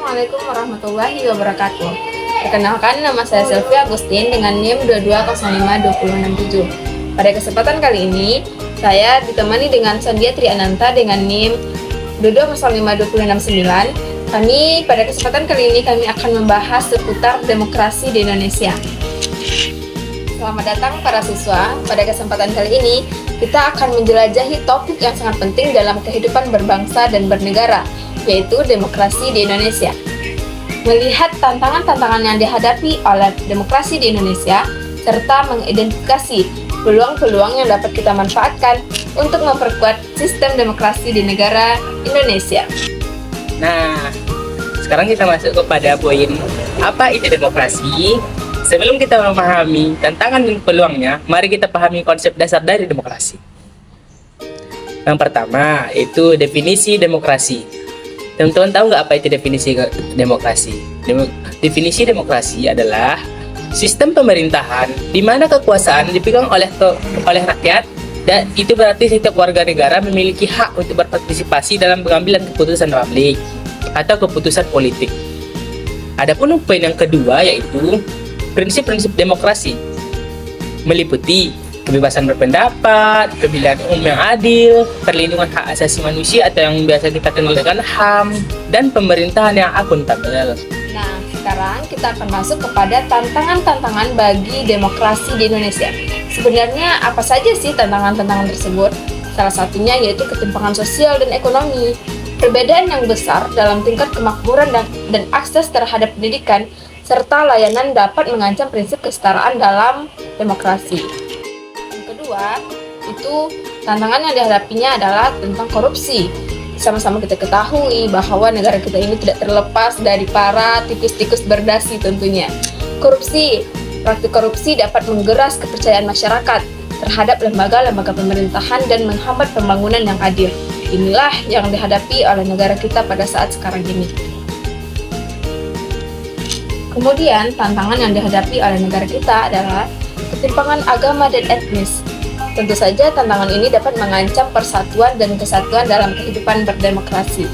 Assalamualaikum warahmatullahi wabarakatuh. Perkenalkan, nama saya Selvi Agustin dengan NIM 2205267. Pada kesempatan kali ini, saya ditemani dengan Sandia Triananta dengan NIM 2205269. Pada kesempatan kali ini kami akan membahas seputar demokrasi di Indonesia. Selamat datang para siswa. Pada kesempatan kali ini, kita akan menjelajahi topik yang sangat penting dalam kehidupan berbangsa dan bernegara, yaitu demokrasi di Indonesia. Melihat tantangan-tantangan yang dihadapi oleh demokrasi di Indonesia, serta mengidentifikasi peluang-peluang yang dapat kita manfaatkan untuk memperkuat sistem demokrasi di negara Indonesia. Nah, sekarang kita masuk kepada poin apa itu demokrasi. Sebelum kita memahami tantangan dan peluangnya, mari kita pahami konsep dasar dari demokrasi. Yang pertama, itu definisi demokrasi. Teman-teman tahu nggak apa itu definisi demokrasi? Definisi demokrasi adalah sistem pemerintahan di mana kekuasaan dipegang oleh rakyat, dan itu berarti setiap warga negara memiliki hak untuk berpartisipasi dalam pengambilan keputusan publik atau keputusan politik. Adapun poin yang kedua yaitu prinsip-prinsip demokrasi, meliputi kebebasan berpendapat, pemilihan umum yang adil, perlindungan hak asasi manusia atau yang biasa kita kenal dengan HAM, dan pemerintahan yang akuntabel. Nah, sekarang kita akan masuk kepada tantangan-tantangan bagi demokrasi di Indonesia. Sebenarnya apa saja sih tantangan-tantangan tersebut? Salah satunya yaitu ketimpangan sosial dan ekonomi, perbedaan yang besar dalam tingkat kemakmuran dan akses terhadap pendidikan, serta layanan dapat mengancam prinsip kesetaraan dalam demokrasi. Yang kedua, itu tantangan yang dihadapinya adalah tentang korupsi. Sama-sama kita ketahui bahwa negara kita ini tidak terlepas dari para tikus-tikus berdasi tentunya. Praktik korupsi dapat menggeras kepercayaan masyarakat terhadap lembaga-lembaga pemerintahan dan menghambat pembangunan yang adil. Inilah yang dihadapi oleh negara kita pada saat sekarang ini. Kemudian, tantangan yang dihadapi oleh negara kita adalah ketimpangan agama dan etnis. Tentu saja tantangan ini dapat mengancam persatuan dan kesatuan dalam kehidupan berdemokrasi.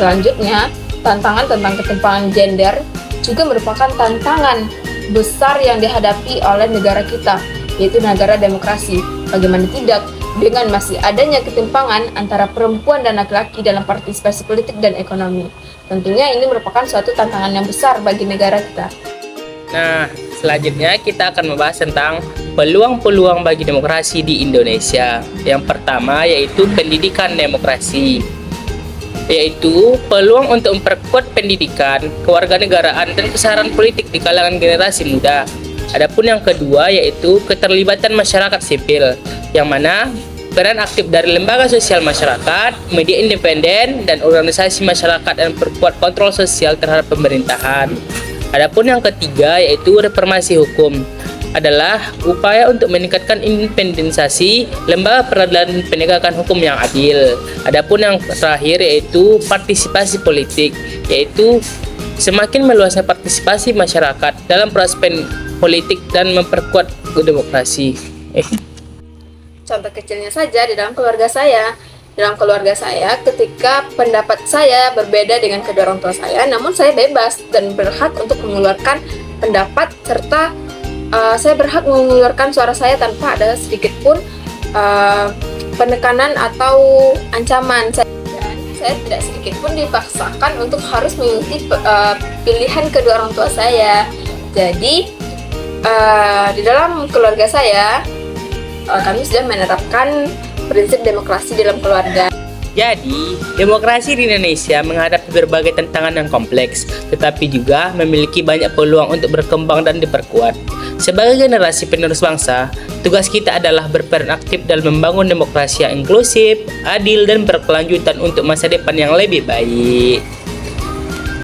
Selanjutnya, tantangan tentang ketimpangan gender juga merupakan tantangan besar yang dihadapi oleh negara kita, yaitu negara demokrasi. Bagaimana tidak, dengan masih adanya ketimpangan antara perempuan dan laki-laki dalam partisipasi politik dan ekonomi. Tentunya ini merupakan suatu tantangan yang besar bagi negara kita. Nah, selanjutnya kita akan membahas tentang peluang-peluang bagi demokrasi di Indonesia. Yang pertama yaitu pendidikan demokrasi, yaitu peluang untuk memperkuat pendidikan, kewarganegaraan, dan kesadaran politik di kalangan generasi muda. Adapun yang kedua yaitu keterlibatan masyarakat sipil, yang mana peran aktif dari lembaga sosial masyarakat, media independen, dan organisasi masyarakat dan memperkuat kontrol sosial terhadap pemerintahan. Adapun yang ketiga yaitu reformasi hukum, adalah upaya untuk meningkatkan independensi lembaga peradilan dan penegakan hukum yang adil. Adapun yang terakhir yaitu partisipasi politik, yaitu semakin meluasnya partisipasi masyarakat dalam proses politik dan memperkuat demokrasi. Contoh kecilnya saja di dalam keluarga saya. Dalam keluarga saya, ketika pendapat saya berbeda dengan kedua orang tua saya, namun saya bebas dan berhak untuk mengeluarkan pendapat, serta saya berhak mengeluarkan suara saya tanpa ada sedikit pun penekanan atau ancaman. Dan saya tidak sedikit pun dipaksakan untuk harus mengikuti pilihan kedua orang tua saya. Jadi, di dalam keluarga saya, kami sudah menerapkan prinsip demokrasi dalam keluarga. Jadi, demokrasi di Indonesia menghadapi berbagai tantangan yang kompleks, tetapi juga memiliki banyak peluang untuk berkembang dan diperkuat. Sebagai generasi penerus bangsa, tugas kita adalah berperan aktif dalam membangun demokrasi yang inklusif, adil, dan berkelanjutan untuk masa depan yang lebih baik.